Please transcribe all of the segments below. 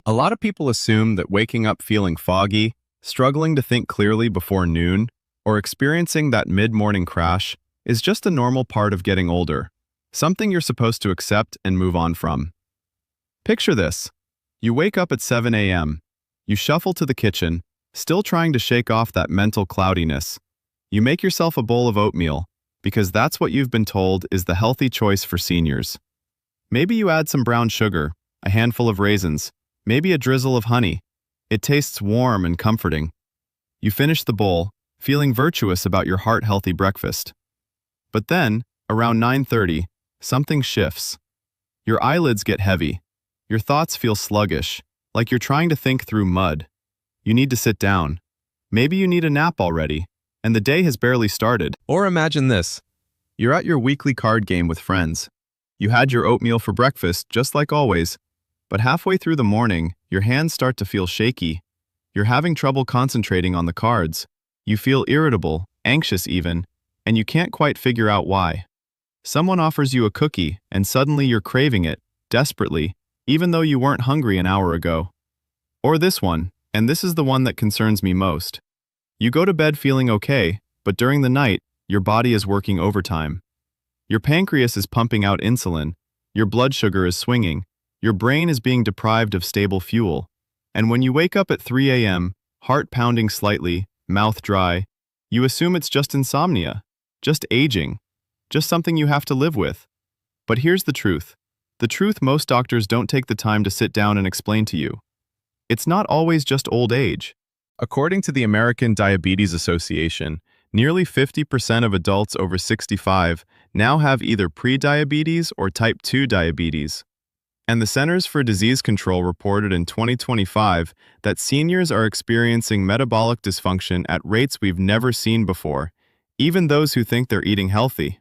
A lot of people assume that waking up feeling foggy, struggling to think clearly before noon, or experiencing that mid-morning crash is just a normal part of getting older, something you're supposed to accept and move on from. Picture this. You wake up at 7 a.m. You shuffle to the kitchen, still trying to shake off that mental cloudiness. You make yourself a bowl of oatmeal, because that's what you've been told is the healthy choice for seniors. Maybe you add some brown sugar, a handful of raisins, maybe a drizzle of honey. It tastes warm and comforting. You finish the bowl, feeling virtuous about your heart-healthy breakfast. But then, around 9:30, something shifts. Your eyelids get heavy. Your thoughts feel sluggish, like you're trying to think through mud. You need to sit down. Maybe you need a nap already, and the day has barely started. Or imagine this. You're at your weekly card game with friends. You had your oatmeal for breakfast, just like always, but halfway through the morning, your hands start to feel shaky. You're having trouble concentrating on the cards. You feel irritable, anxious even, and you can't quite figure out why. Someone offers you a cookie, and suddenly you're craving it, desperately, even though you weren't hungry an hour ago. Or this one, and this is the one that concerns me most. You go to bed feeling okay, but during the night, your body is working overtime. Your pancreas is pumping out insulin, your blood sugar is swinging, your brain is being deprived of stable fuel, and when you wake up at 3 a.m., heart pounding slightly, mouth dry, you assume it's just insomnia, just aging, just something you have to live with. But here's the truth. The truth most doctors don't take the time to sit down and explain to you. It's not always just old age. According to the American Diabetes Association, nearly 50% of adults over 65 now have either prediabetes or type 2 diabetes. And the Centers for Disease Control reported in 2025 that seniors are experiencing metabolic dysfunction at rates we've never seen before, even those who think they're eating healthy.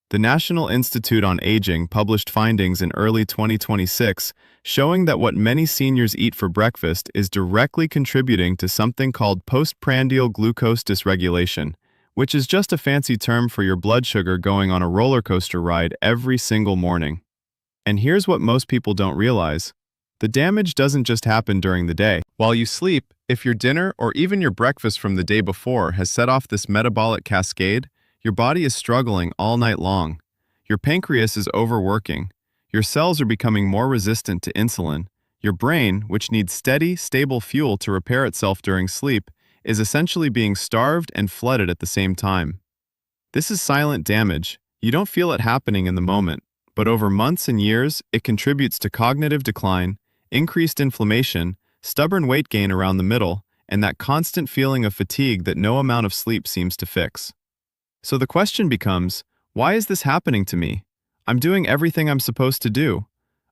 The National Institute on Aging published findings in early 2026 showing that what many seniors eat for breakfast is directly contributing to something called postprandial glucose dysregulation, which is just a fancy term for your blood sugar going on a roller coaster ride every single morning. And here's what most people don't realize. The damage doesn't just happen during the day. While you sleep, if your dinner or even your breakfast from the day before has set off this metabolic cascade, your body is struggling all night long. Your pancreas is overworking. Your cells are becoming more resistant to insulin. Your brain, which needs steady, stable fuel to repair itself during sleep, is essentially being starved and flooded at the same time. This is silent damage. You don't feel it happening in the moment, but over months and years, it contributes to cognitive decline, increased inflammation, stubborn weight gain around the middle, and that constant feeling of fatigue that no amount of sleep seems to fix. So the question becomes, why is this happening to me? I'm doing everything I'm supposed to do.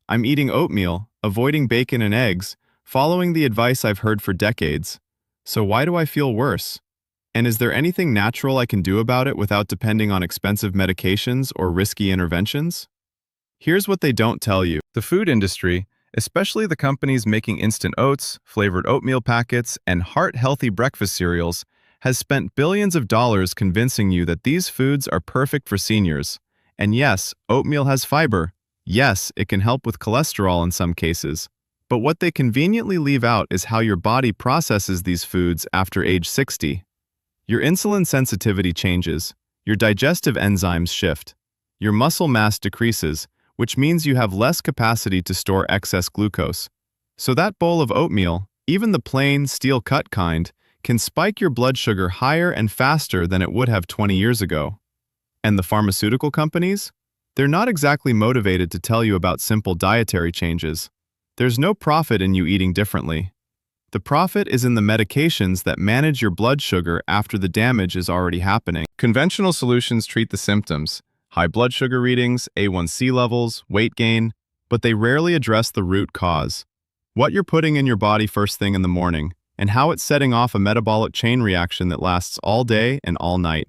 I'm eating oatmeal, avoiding bacon and eggs, following the advice I've heard for decades. So why do I feel worse? And is there anything natural I can do about it without depending on expensive medications or risky interventions? Here's what they don't tell you. The food industry, especially the companies making instant oats, flavored oatmeal packets, and heart-healthy breakfast cereals, has spent billions of dollars convincing you that these foods are perfect for seniors. And yes, oatmeal has fiber. Yes, it can help with cholesterol in some cases. But what they conveniently leave out is how your body processes these foods after age 60. Your insulin sensitivity changes, your digestive enzymes shift, your muscle mass decreases, which means you have less capacity to store excess glucose. So that bowl of oatmeal, even the plain, steel-cut kind, can spike your blood sugar higher and faster than it would have 20 years ago. And the pharmaceutical companies? They're not exactly motivated to tell you about simple dietary changes. There's no profit in you eating differently. The profit is in the medications that manage your blood sugar after the damage is already happening. Conventional solutions treat the symptoms, high blood sugar readings, A1C levels, weight gain, but they rarely address the root cause. What you're putting in your body first thing in the morning, and how it's setting off a metabolic chain reaction that lasts all day and all night.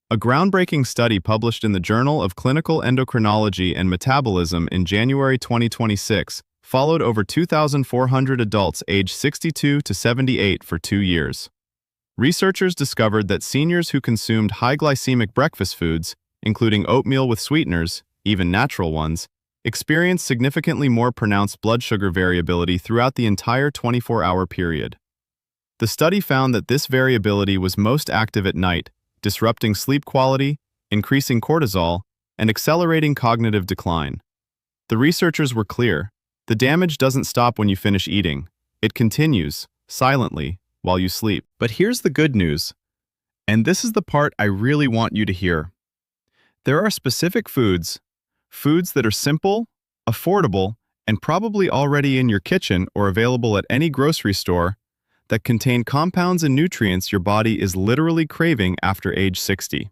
A groundbreaking study published in the Journal of Clinical Endocrinology and Metabolism in January 2026 followed over 2,400 adults aged 62 to 78 for 2 years. Researchers discovered that seniors who consumed high glycemic breakfast foods, including oatmeal with sweeteners, even natural ones, experienced significantly more pronounced blood sugar variability throughout the entire 24-hour period. The study found that this variability was most active at night, disrupting sleep quality, increasing cortisol, and accelerating cognitive decline. The researchers were clear. The damage doesn't stop when you finish eating. It continues, silently, while you sleep. But here's the good news. And this is the part I really want you to hear. There are specific foods that are simple, affordable, and probably already in your kitchen or available at any grocery store that contain compounds and nutrients your body is literally craving after age 60.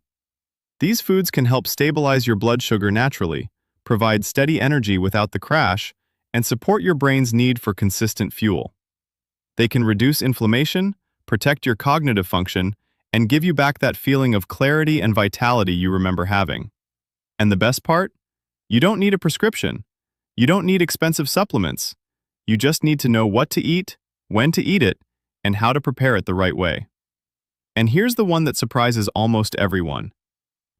These foods can help stabilize your blood sugar naturally, provide steady energy without the crash, and support your brain's need for consistent fuel. They can reduce inflammation, protect your cognitive function, and give you back that feeling of clarity and vitality you remember having. And the best part? You don't need a prescription. You don't need expensive supplements. You just need to know what to eat, when to eat it, and how to prepare it the right way. And here's the one that surprises almost everyone.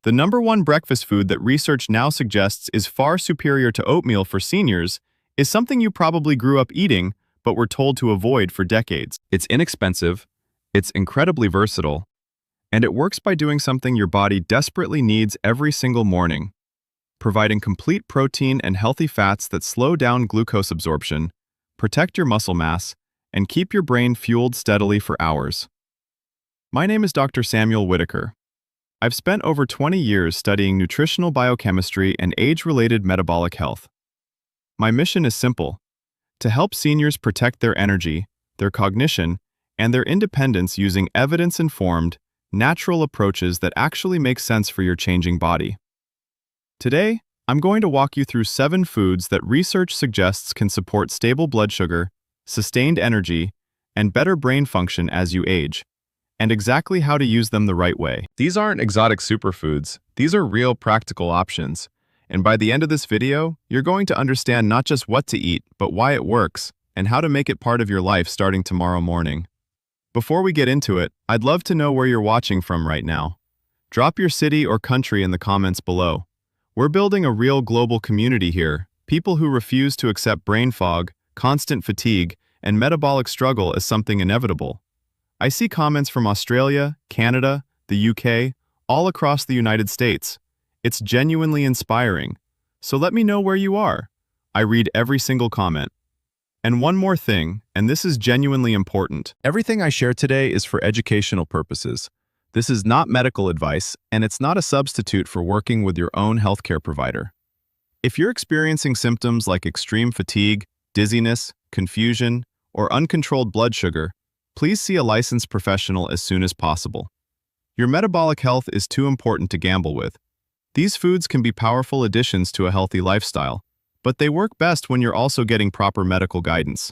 The #1 breakfast food that research now suggests is far superior to oatmeal for seniors is something you probably grew up eating but were told to avoid for decades. It's inexpensive, it's incredibly versatile, and it works by doing something your body desperately needs every single morning, providing complete protein and healthy fats that slow down glucose absorption, protect your muscle mass, and keep your brain fueled steadily for hours. My name is Dr. Samuel Whitaker. I've spent over 20 years studying nutritional biochemistry and age-related metabolic health. My mission is simple: to help seniors protect their energy, their cognition, and their independence using evidence-informed, natural approaches that actually make sense for your changing body. Today, I'm going to walk you through 7 foods that research suggests can support stable blood sugar, sustained energy, and better brain function as you age, and exactly how to use them the right way. These aren't exotic superfoods, these are real practical options. And by the end of this video, you're going to understand not just what to eat, but why it works, and how to make it part of your life starting tomorrow morning. Before we get into it, I'd love to know where you're watching from right now. Drop your city or country in the comments below. We're building a real global community here, people who refuse to accept brain fog, constant fatigue, and metabolic struggle as something inevitable. I see comments from Australia, Canada, the UK, all across the United States. It's genuinely inspiring. So let me know where you are. I read every single comment. And one more thing, and this is genuinely important. Everything I share today is for educational purposes. This is not medical advice, and it's not a substitute for working with your own healthcare provider. If you're experiencing symptoms like extreme fatigue, dizziness, confusion, or uncontrolled blood sugar, please see a licensed professional as soon as possible. Your metabolic health is too important to gamble with. These foods can be powerful additions to a healthy lifestyle, but they work best when you're also getting proper medical guidance.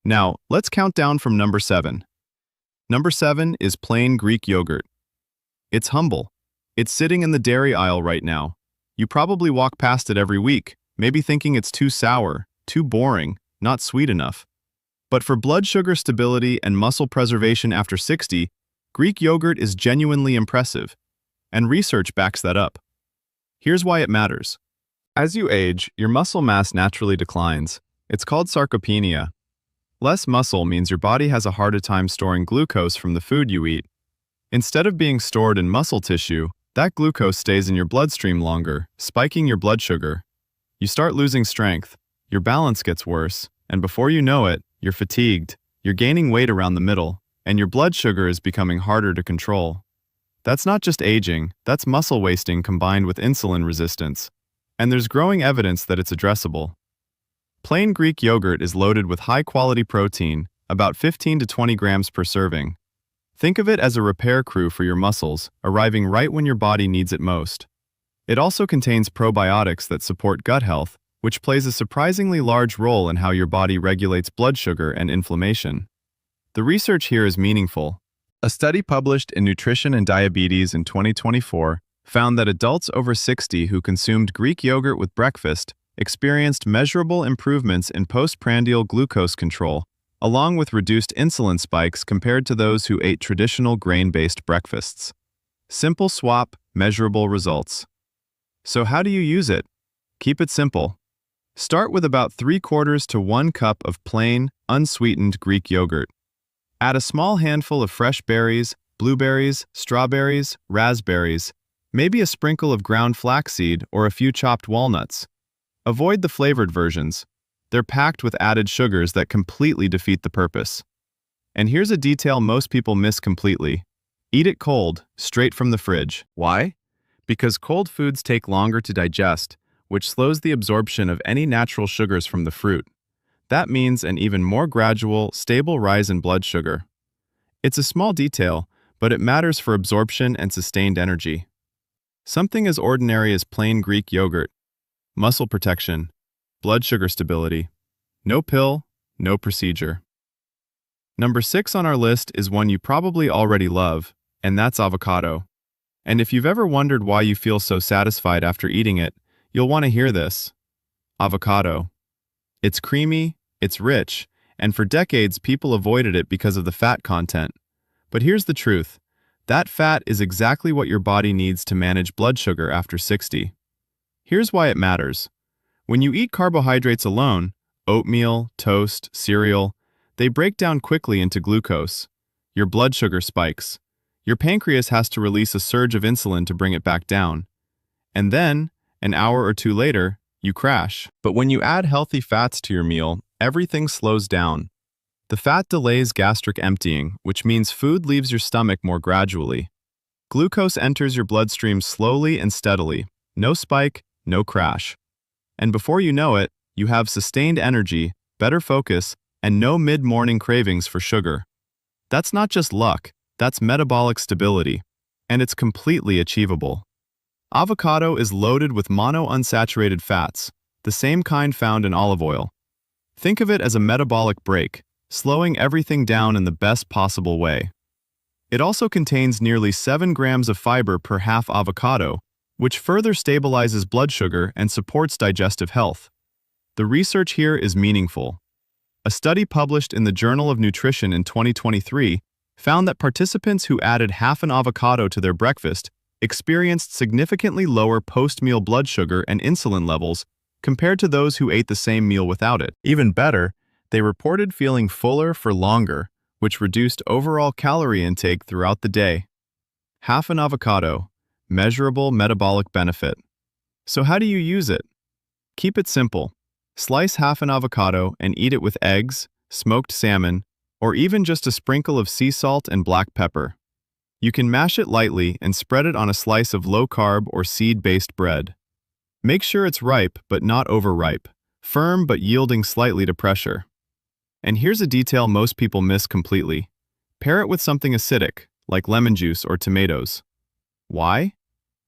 Now, let's count down from number 7. Number 7 is plain Greek yogurt. It's humble. It's sitting in the dairy aisle right now. You probably walk past it every week, maybe thinking it's too sour, too boring, not sweet enough. But for blood sugar stability and muscle preservation after 60, Greek yogurt is genuinely impressive, and research backs that up. Here's why it matters. As you age, your muscle mass naturally declines. It's called sarcopenia. Less muscle means your body has a harder time storing glucose from the food you eat. Instead of being stored in muscle tissue, that glucose stays in your bloodstream longer, spiking your blood sugar. You start losing strength, your balance gets worse, and before you know it, you're fatigued, you're gaining weight around the middle, and your blood sugar is becoming harder to control. That's not just aging, that's muscle wasting combined with insulin resistance. And there's growing evidence that it's addressable. Plain Greek yogurt is loaded with high-quality protein, about 15 to 20 grams per serving. Think of it as a repair crew for your muscles, arriving right when your body needs it most. It also contains probiotics that support gut health, which plays a surprisingly large role in how your body regulates blood sugar and inflammation. The research here is meaningful. A study published in Nutrition and Diabetes in 2024 found that adults over 60 who consumed Greek yogurt with breakfast experienced measurable improvements in postprandial glucose control, along with reduced insulin spikes compared to those who ate traditional grain-based breakfasts. Simple swap, measurable results. So how do you use it? Keep it simple. Start with about 3/4 to 1 cup of plain, unsweetened Greek yogurt. Add a small handful of fresh berries, blueberries, strawberries, raspberries, maybe a sprinkle of ground flaxseed or a few chopped walnuts. Avoid the flavored versions. They're packed with added sugars that completely defeat the purpose. And here's a detail most people miss completely. Eat it cold, straight from the fridge. Why? Because cold foods take longer to digest, which slows the absorption of any natural sugars from the fruit. That means an even more gradual, stable rise in blood sugar. It's a small detail, but it matters for absorption and sustained energy. Something as ordinary as plain Greek yogurt, muscle protection, blood sugar stability. No pill, no procedure. Number 6 on our list is one you probably already love, and that's avocado. And if you've ever wondered why you feel so satisfied after eating it, you'll want to hear this. Avocado. It's creamy, it's rich, and for decades people avoided it because of the fat content. But here's the truth. That fat is exactly what your body needs to manage blood sugar after 60. Here's why it matters. When you eat carbohydrates alone, oatmeal, toast, cereal, they break down quickly into glucose. Your blood sugar spikes. Your pancreas has to release a surge of insulin to bring it back down. And then, an hour or two later, you crash. But when you add healthy fats to your meal, everything slows down. The fat delays gastric emptying, which means food leaves your stomach more gradually. Glucose enters your bloodstream slowly and steadily. No spike, no crash. And before you know it, you have sustained energy, better focus, and no mid-morning cravings for sugar. That's not just luck, that's metabolic stability, and it's completely achievable. Avocado is loaded with monounsaturated fats, the same kind found in olive oil. Think of it as a metabolic brake, slowing everything down in the best possible way. It also contains nearly 7 grams of fiber per half avocado, which further stabilizes blood sugar and supports digestive health. The research here is meaningful. A study published in the Journal of Nutrition in 2023 found that participants who added half an avocado to their breakfast experienced significantly lower post-meal blood sugar and insulin levels compared to those who ate the same meal without it. Even better, they reported feeling fuller for longer, which reduced overall calorie intake throughout the day. Half an avocado, measurable metabolic benefit. So how do you use it? Keep it simple. Slice half an avocado and eat it with eggs, smoked salmon, or even just a sprinkle of sea salt and black pepper. You can mash it lightly and spread it on a slice of low-carb or seed-based bread. Make sure it's ripe but not overripe, firm but yielding slightly to pressure. And here's a detail most people miss completely. Pair it with something acidic, like lemon juice or tomatoes. Why?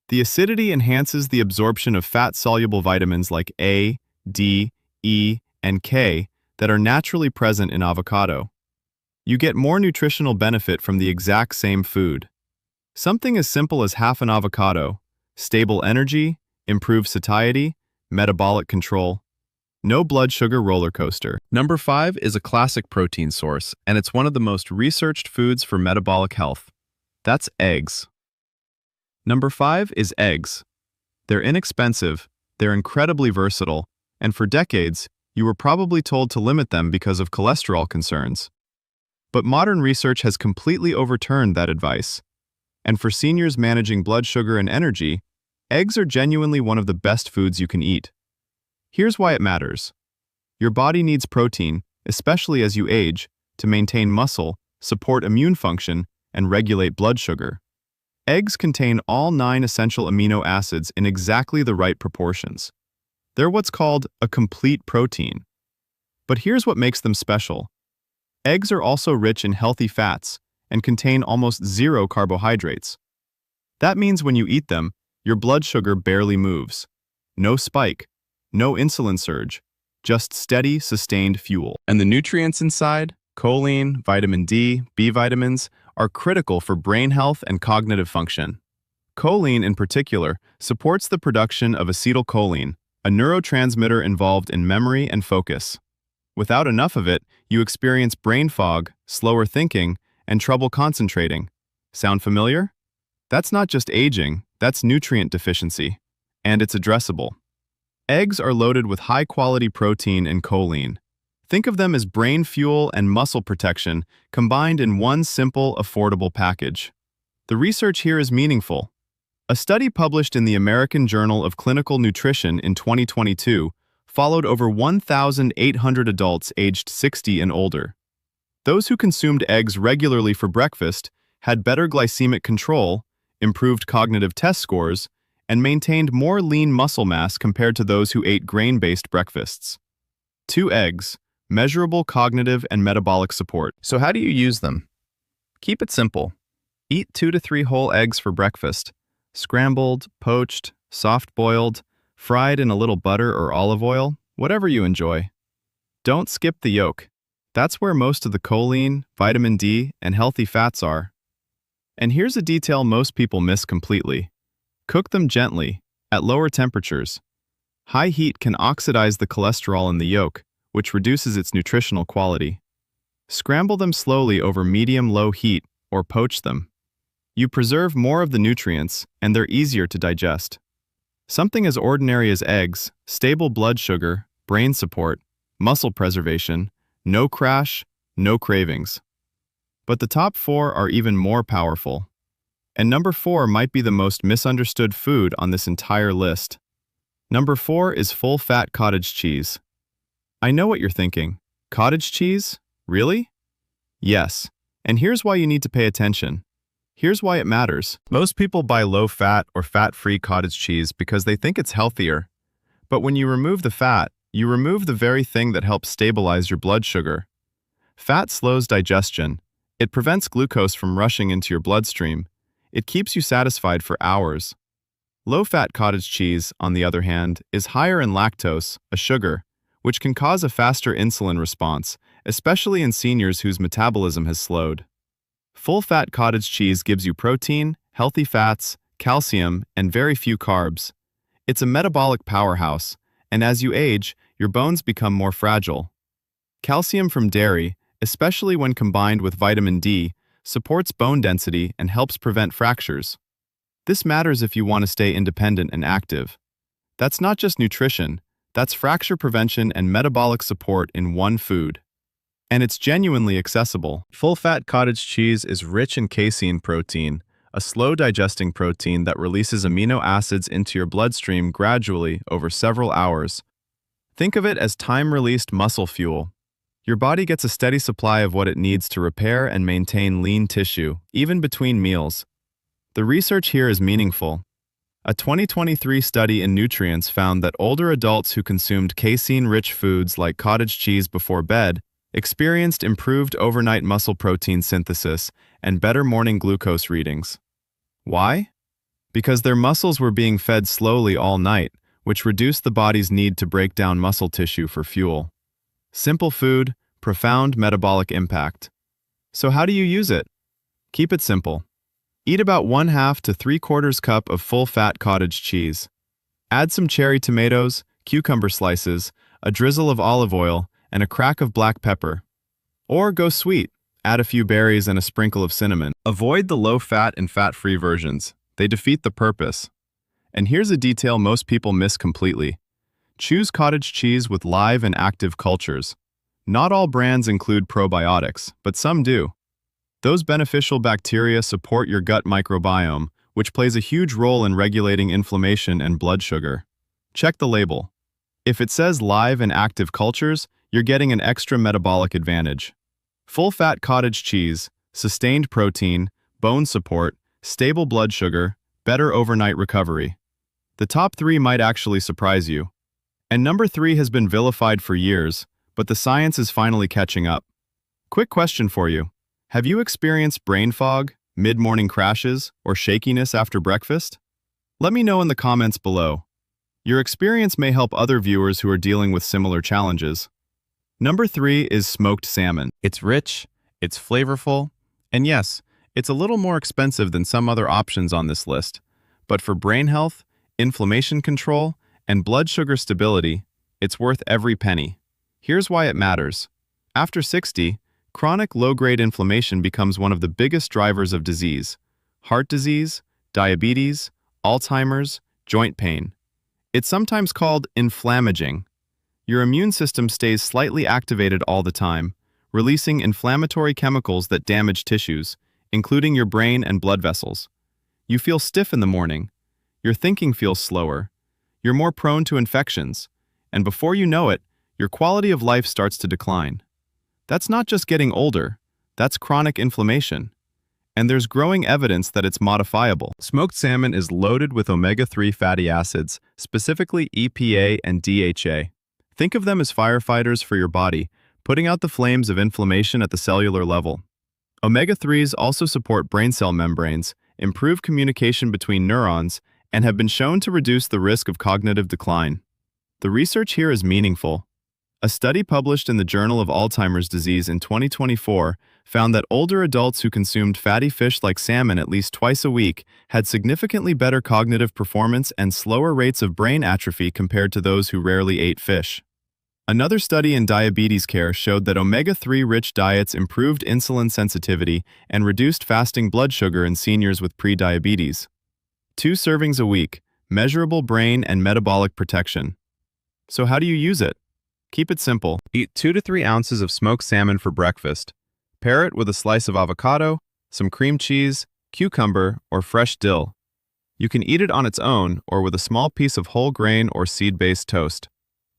The acidity enhances the absorption of fat-soluble vitamins like A, D, E, and K that are naturally present in avocado. You get more nutritional benefit from the exact same food. Something as simple as half an avocado, stable energy, improved satiety, metabolic control. No blood sugar roller coaster. Number 5 is a classic protein source, and it's one of the most researched foods for metabolic health. That's eggs. Number 5 is eggs. They're inexpensive, they're incredibly versatile, and for decades, you were probably told to limit them because of cholesterol concerns. But modern research has completely overturned that advice. And for seniors managing blood sugar and energy, eggs are genuinely one of the best foods you can eat. Here's why it matters. Your body needs protein, especially as you age, to maintain muscle, support immune function, and regulate blood sugar. Eggs contain all 9 essential amino acids in exactly the right proportions. They're what's called a complete protein. But here's what makes them special. Eggs are also rich in healthy fats and contain almost 0 carbohydrates. That means when you eat them, your blood sugar barely moves. No spike, no insulin surge, just steady, sustained fuel. And the nutrients inside, choline, vitamin D, B vitamins, are critical for brain health and cognitive function. Choline, in particular, supports the production of acetylcholine, a neurotransmitter involved in memory and focus. Without enough of it, you experience brain fog, slower thinking, and trouble concentrating. Sound familiar? That's not just aging, that's nutrient deficiency. And it's addressable. Eggs are loaded with high-quality protein and choline. Think of them as brain fuel and muscle protection combined in one simple, affordable package. The research here is meaningful. A study published in the American Journal of Clinical Nutrition in 2022 followed over 1,800 adults aged 60 and older. Those who consumed eggs regularly for breakfast had better glycemic control, improved cognitive test scores, and maintained more lean muscle mass compared to those who ate grain-based breakfasts. 2 eggs, measurable cognitive and metabolic support. So how do you use them? Keep it simple. Eat 2 to 3 whole eggs for breakfast. Scrambled, poached, soft-boiled, fried in a little butter or olive oil, whatever you enjoy. Don't skip the yolk. That's where most of the choline, vitamin D, and healthy fats are. And here's a detail most people miss completely. Cook them gently, at lower temperatures. High heat can oxidize the cholesterol in the yolk, which reduces its nutritional quality. Scramble them slowly over medium-low heat or poach them. You preserve more of the nutrients, and they're easier to digest. Something as ordinary as eggs, stable blood sugar, brain support, muscle preservation, no crash, no cravings. But the top 4 are even more powerful. And number 4 might be the most misunderstood food on this entire list. Number 4 is full-fat cottage cheese. I know what you're thinking. Cottage cheese? Really? Yes. And here's why you need to pay attention. Here's why it matters. Most people buy low-fat or fat-free cottage cheese because they think it's healthier. But when you remove the fat, you remove the very thing that helps stabilize your blood sugar. Fat slows digestion. It prevents glucose from rushing into your bloodstream. It keeps you satisfied for hours. Low-fat cottage cheese, on the other hand, is higher in lactose, a sugar, which can cause a faster insulin response, especially in seniors whose metabolism has slowed. Full-fat cottage cheese gives you protein, healthy fats, calcium, and very few carbs. It's a metabolic powerhouse, and as you age, your bones become more fragile. Calcium from dairy, especially when combined with vitamin D, supports bone density and helps prevent fractures. This matters if you want to stay independent and active. That's not just nutrition, that's fracture prevention and metabolic support in one food. And it's genuinely accessible. Full-fat cottage cheese is rich in casein protein, a slow-digesting protein that releases amino acids into your bloodstream gradually over several hours. Think of it as time-released muscle fuel. Your body gets a steady supply of what it needs to repair and maintain lean tissue, even between meals. The research here is meaningful. A 2023 study in Nutrients found that older adults who consumed casein-rich foods like cottage cheese before bed experienced improved overnight muscle protein synthesis and better morning glucose readings. Why? Because their muscles were being fed slowly all night, which reduced the body's need to break down muscle tissue for fuel. Simple food, profound metabolic impact. So how do you use it? Keep it simple. Eat about 1/2 to 3/4 cup of full-fat cottage cheese. Add some cherry tomatoes, cucumber slices, a drizzle of olive oil, and a crack of black pepper. Or go sweet, add a few berries and a sprinkle of cinnamon. Avoid the low-fat and fat-free versions. They defeat the purpose. And here's a detail most people miss completely. Choose cottage cheese with live and active cultures. Not all brands include probiotics, but some do. Those beneficial bacteria support your gut microbiome, which plays a huge role in regulating inflammation and blood sugar. Check the label. If it says live and active cultures, you're getting an extra metabolic advantage. Full-fat cottage cheese, sustained protein, bone support, stable blood sugar, better overnight recovery. The top 3 might actually surprise you. And number 3 has been vilified for years, but the science is finally catching up. Quick question for you. Have you experienced brain fog, mid-morning crashes, or shakiness after breakfast? Let me know in the comments below. Your experience may help other viewers who are dealing with similar challenges. Number 3 is smoked salmon. It's rich, it's flavorful, and yes, it's a little more expensive than some other options on this list. But for brain health, inflammation control, and blood sugar stability, it's worth every penny. Here's why it matters. After 60, chronic low-grade inflammation becomes one of the biggest drivers of disease: heart disease, diabetes, Alzheimer's, joint pain. It's sometimes called inflammaging. Your immune system stays slightly activated all the time, releasing inflammatory chemicals that damage tissues, including your brain and blood vessels. You feel stiff in the morning. Your thinking feels slower. You're more prone to infections. And before you know it, your quality of life starts to decline. That's not just getting older. That's chronic inflammation. And there's growing evidence that it's modifiable. Smoked salmon is loaded with omega-3 fatty acids, specifically EPA and DHA. Think of them as firefighters for your body, putting out the flames of inflammation at the cellular level. Omega-3s also support brain cell membranes, improve communication between neurons, and have been shown to reduce the risk of cognitive decline. The research here is meaningful. A study published in the Journal of Alzheimer's Disease in 2024 found that older adults who consumed fatty fish like salmon at least twice a week had significantly better cognitive performance and slower rates of brain atrophy compared to those who rarely ate fish. Another study in diabetes care showed that omega-3 rich diets improved insulin sensitivity and reduced fasting blood sugar in seniors with prediabetes. 2 servings a week, measurable brain and metabolic protection. So how do you use it? Keep it simple. Eat 2 to 3 ounces of smoked salmon for breakfast. Pair it with a slice of avocado, some cream cheese, cucumber, or fresh dill. You can eat it on its own or with a small piece of whole grain or seed-based toast.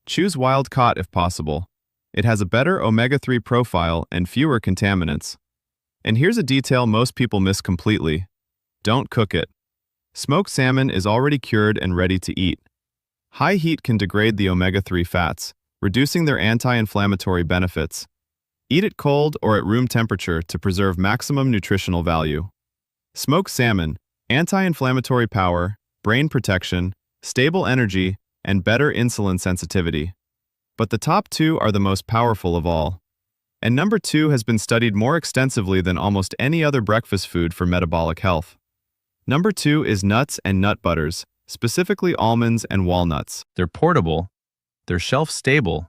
Choose wild-caught if possible. It has a better omega-3 profile and fewer contaminants. And here's a detail most people miss completely. Don't cook it. Smoked salmon is already cured and ready to eat. High heat can degrade the omega-3 fats, reducing their anti-inflammatory benefits. Eat it cold or at room temperature to preserve maximum nutritional value. Smoked salmon, anti-inflammatory power, brain protection, stable energy, and better insulin sensitivity. But the top 2 are the most powerful of all. And number 2 has been studied more extensively than almost any other breakfast food for metabolic health. Number 2 is nuts and nut butters, specifically almonds and walnuts. They're portable, they're shelf-stable,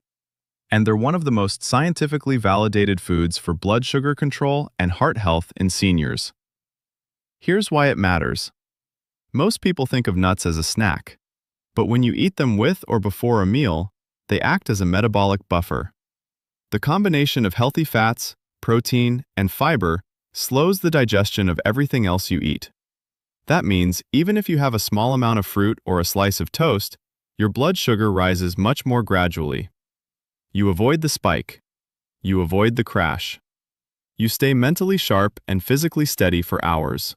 and they're one of the most scientifically validated foods for blood sugar control and heart health in seniors. Here's why it matters. Most people think of nuts as a snack, but when you eat them with or before a meal, they act as a metabolic buffer. The combination of healthy fats, protein, and fiber slows the digestion of everything else you eat. That means even if you have a small amount of fruit or a slice of toast, your blood sugar rises much more gradually. You avoid the spike. You avoid the crash. You stay mentally sharp and physically steady for hours.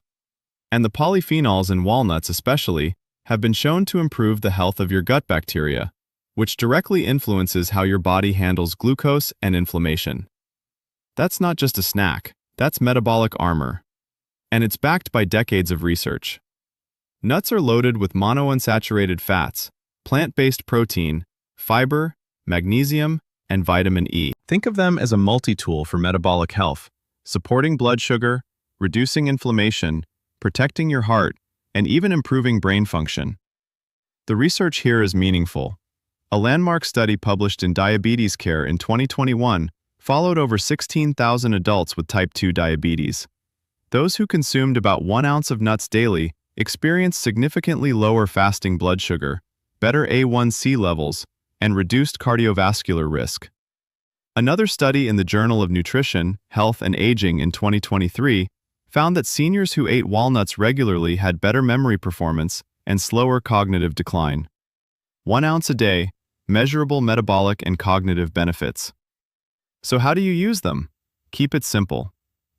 And the polyphenols in walnuts especially have been shown to improve the health of your gut bacteria, which directly influences how your body handles glucose and inflammation. That's not just a snack, that's metabolic armor. And it's backed by decades of research. Nuts are loaded with monounsaturated fats, plant-based protein, fiber, magnesium, and vitamin E. Think of them as a multi-tool for metabolic health, supporting blood sugar, reducing inflammation, protecting your heart, and even improving brain function. The research here is meaningful. A landmark study published in Diabetes Care in 2021 followed over 16,000 adults with type 2 diabetes. Those who consumed about 1 ounce of nuts daily experienced significantly lower fasting blood sugar, better A1C levels, and reduced cardiovascular risk. Another study in the Journal of Nutrition, Health and Aging in 2023 found that seniors who ate walnuts regularly had better memory performance and slower cognitive decline. 1 ounce a day, measurable metabolic and cognitive benefits. So how do you use them? Keep it simple.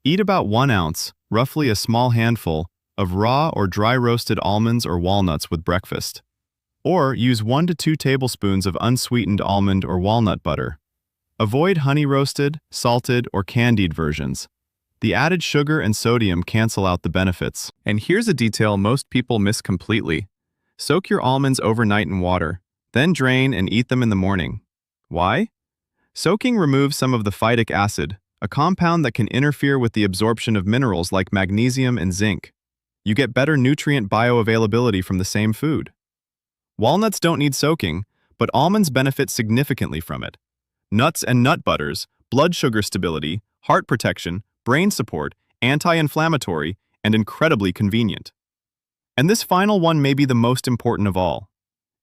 Eat about 1 ounce, roughly a small handful, of raw or dry roasted almonds or walnuts with breakfast. Or use 1 to 2 tablespoons of unsweetened almond or walnut butter. Avoid honey-roasted, salted, or candied versions. The added sugar and sodium cancel out the benefits. And here's a detail most people miss completely. Soak your almonds overnight in water, then drain and eat them in the morning. Why? Soaking removes some of the phytic acid, a compound that can interfere with the absorption of minerals like magnesium and zinc. You get better nutrient bioavailability from the same food. Walnuts don't need soaking, but almonds benefit significantly from it. Nuts and nut butters, blood sugar stability, heart protection, brain support, anti-inflammatory, and incredibly convenient. And this final one may be the most important of all.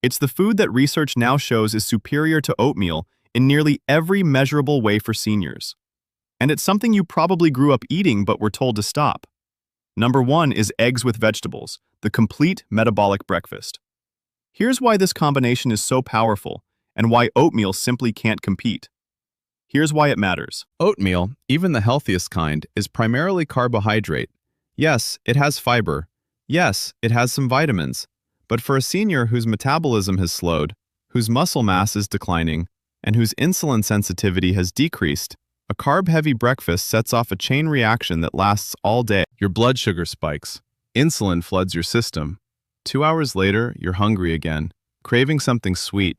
It's the food that research now shows is superior to oatmeal in nearly every measurable way for seniors. And it's something you probably grew up eating but were told to stop. Number 1 is eggs with vegetables, the complete metabolic breakfast. Here's why this combination is so powerful and why oatmeal simply can't compete. Here's why it matters. Oatmeal, even the healthiest kind, is primarily carbohydrate. Yes, it has fiber. Yes, it has some vitamins. But for a senior whose metabolism has slowed, whose muscle mass is declining, and whose insulin sensitivity has decreased, a carb-heavy breakfast sets off a chain reaction that lasts all day. Your blood sugar spikes. Insulin floods your system. 2 hours later, you're hungry again, craving something sweet.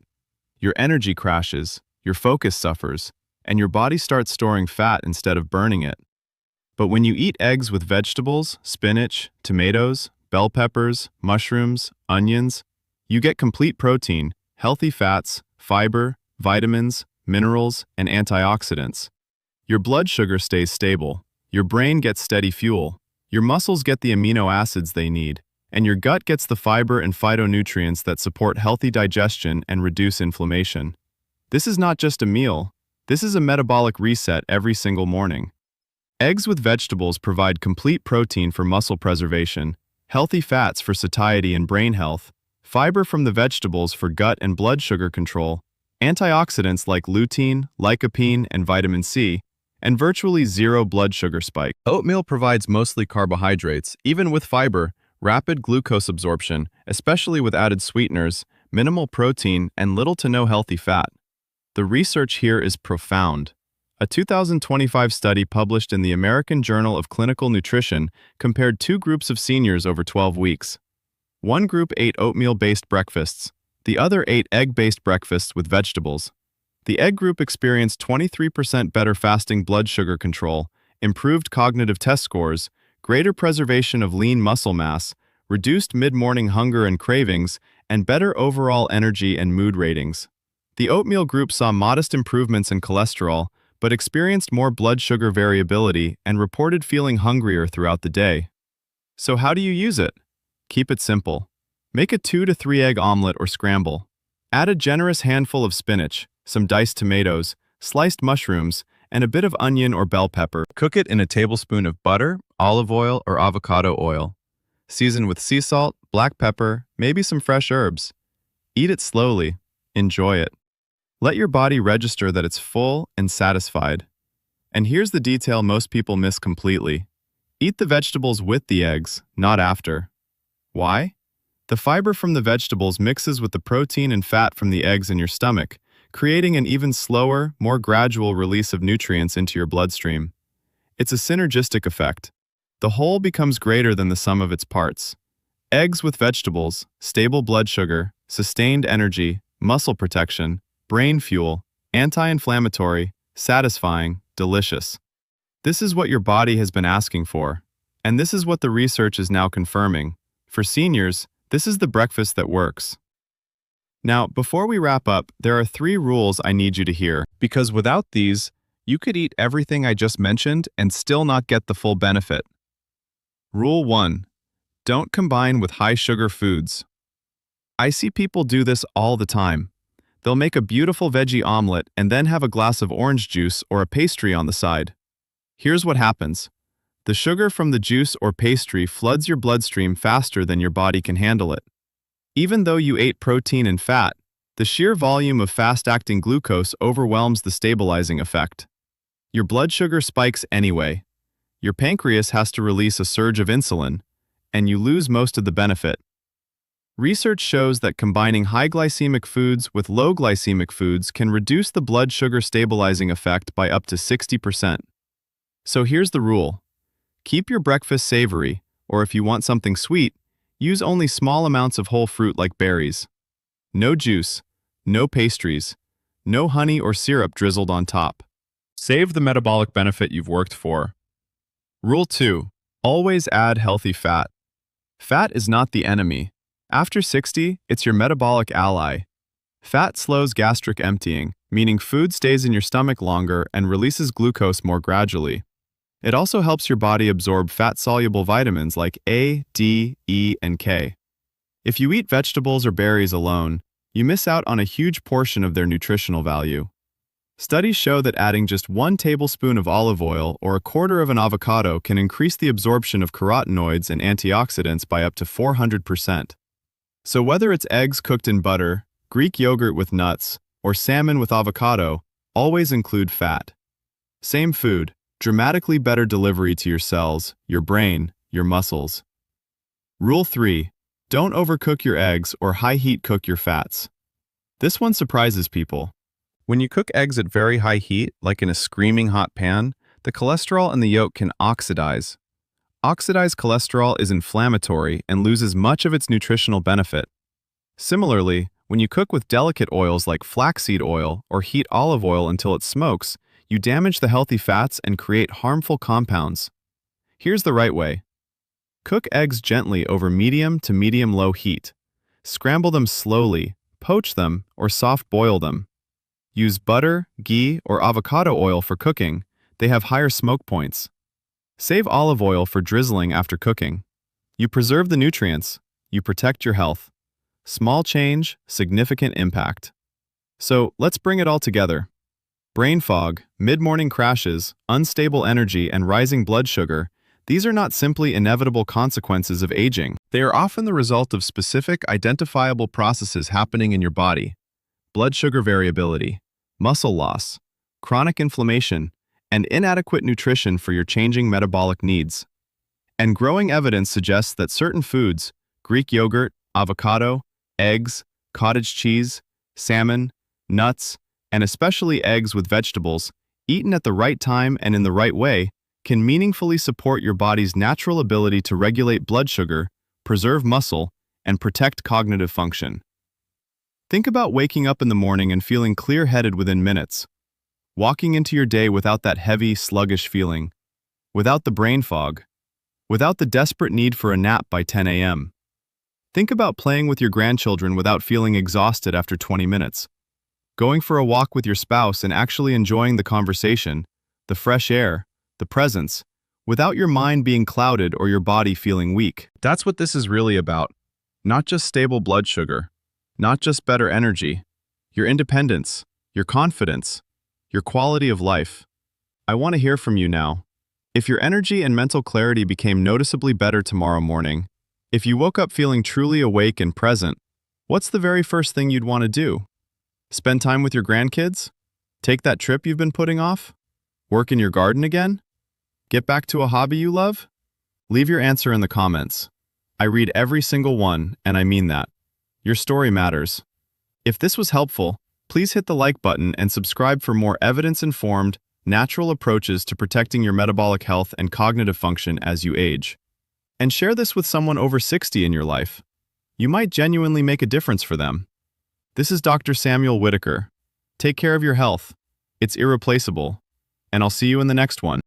Your energy crashes, your focus suffers, and your body starts storing fat instead of burning it. But when you eat eggs with vegetables, spinach, tomatoes, bell peppers, mushrooms, onions, you get complete protein, healthy fats, fiber, vitamins, minerals, and antioxidants. Your blood sugar stays stable, your brain gets steady fuel, your muscles get the amino acids they need, and your gut gets the fiber and phytonutrients that support healthy digestion and reduce inflammation. This is not just a meal, this is a metabolic reset every single morning. Eggs with vegetables provide complete protein for muscle preservation, healthy fats for satiety and brain health, fiber from the vegetables for gut and blood sugar control, antioxidants like lutein, lycopene, and vitamin C, and virtually zero blood sugar spike. Oatmeal provides mostly carbohydrates, even with fiber, rapid glucose absorption, especially with added sweeteners, minimal protein, and little to no healthy fat. The research here is profound. A 2025 study published in the American Journal of Clinical Nutrition compared 2 groups of seniors over 12 weeks. One group ate oatmeal-based breakfasts, the other ate egg-based breakfasts with vegetables. The egg group experienced 23% better fasting blood sugar control, improved cognitive test scores, greater preservation of lean muscle mass, reduced mid-morning hunger and cravings, and better overall energy and mood ratings. The oatmeal group saw modest improvements in cholesterol, but experienced more blood sugar variability and reported feeling hungrier throughout the day. So how do you use it? Keep it simple. Make a 2 to 3 egg omelet or scramble. Add a generous handful of spinach, some diced tomatoes, sliced mushrooms, and a bit of onion or bell pepper. Cook it in a tablespoon of butter, olive oil, or avocado oil. Season with sea salt, black pepper, maybe some fresh herbs. Eat it slowly. Enjoy it. Let your body register that it's full and satisfied. And here's the detail most people miss completely. Eat the vegetables with the eggs, not after. Why? The fiber from the vegetables mixes with the protein and fat from the eggs in your stomach, creating an even slower, more gradual release of nutrients into your bloodstream. It's a synergistic effect. The whole becomes greater than the sum of its parts. Eggs with vegetables, stable blood sugar, sustained energy, muscle protection, brain fuel, anti-inflammatory, satisfying, delicious. This is what your body has been asking for, and this is what the research is now confirming. For seniors, this is the breakfast that works. Now, before we wrap up, there are 3 rules I need you to hear, because without these, you could eat everything I just mentioned and still not get the full benefit. Rule 1. Don't combine with high-sugar foods. I see people do this all the time. They'll make a beautiful veggie omelet and then have a glass of orange juice or a pastry on the side. Here's what happens. The sugar from the juice or pastry floods your bloodstream faster than your body can handle it. Even though you ate protein and fat, the sheer volume of fast-acting glucose overwhelms the stabilizing effect. Your blood sugar spikes anyway. Your pancreas has to release a surge of insulin, and you lose most of the benefit. Research shows that combining high glycemic foods with low glycemic foods can reduce the blood sugar stabilizing effect by up to 60%. So here's the rule. Keep your breakfast savory, or if you want something sweet, use only small amounts of whole fruit like berries. No juice, no pastries, no honey or syrup drizzled on top. Save the metabolic benefit you've worked for. Rule 2. Always add healthy fat. Fat is not the enemy. After 60, it's your metabolic ally. Fat slows gastric emptying, meaning food stays in your stomach longer and releases glucose more gradually. It also helps your body absorb fat-soluble vitamins like A, D, E, and K. If you eat vegetables or berries alone, you miss out on a huge portion of their nutritional value. Studies show that adding just 1 tablespoon of olive oil or a quarter of an avocado can increase the absorption of carotenoids and antioxidants by up to 400%. So whether it's eggs cooked in butter, Greek yogurt with nuts, or salmon with avocado, always include fat. Same food, dramatically better delivery to your cells, your brain, your muscles. Rule 3. Don't overcook your eggs or high-heat cook your fats. This one surprises people. When you cook eggs at very high heat, like in a screaming hot pan, the cholesterol in the yolk can oxidize. Oxidized cholesterol is inflammatory and loses much of its nutritional benefit. Similarly, when you cook with delicate oils like flaxseed oil or heat olive oil until it smokes, you damage the healthy fats and create harmful compounds. Here's the right way. Cook eggs gently over medium to medium-low heat. Scramble them slowly, poach them, or soft boil them. Use butter, ghee, or avocado oil for cooking. They have higher smoke points. Save olive oil for drizzling after cooking. You preserve the nutrients. You protect your health. Small change, significant impact. So let's bring it all together. Brain fog, mid-morning crashes, unstable energy, and rising blood sugar, these are not simply inevitable consequences of aging. They are often the result of specific, identifiable processes happening in your body. Blood sugar variability, muscle loss, chronic inflammation, and inadequate nutrition for your changing metabolic needs. And growing evidence suggests that certain foods, Greek yogurt, avocado, eggs, cottage cheese, salmon, nuts, and especially eggs with vegetables, eaten at the right time and in the right way, can meaningfully support your body's natural ability to regulate blood sugar, preserve muscle, and protect cognitive function. Think about waking up in the morning and feeling clear-headed within minutes, walking into your day without that heavy, sluggish feeling, without the brain fog, without the desperate need for a nap by 10 a.m. Think about playing with your grandchildren without feeling exhausted after 20 minutes, going for a walk with your spouse and actually enjoying the conversation, the fresh air, the presence, without your mind being clouded or your body feeling weak. That's what this is really about. Not just stable blood sugar, not just better energy, your independence, your confidence, your quality of life. I want to hear from you now. If your energy and mental clarity became noticeably better tomorrow morning, if you woke up feeling truly awake and present, what's the very first thing you'd want to do? Spend time with your grandkids? Take that trip you've been putting off? Work in your garden again? Get back to a hobby you love? Leave your answer in the comments. I read every single one, and I mean that. Your story matters. If this was helpful, please hit the like button and subscribe for more evidence-informed, natural approaches to protecting your metabolic health and cognitive function as you age. And share this with someone over 60 in your life. You might genuinely make a difference for them. This is Dr. Samuel Whitaker. Take care of your health. It's irreplaceable. And I'll see you in the next one.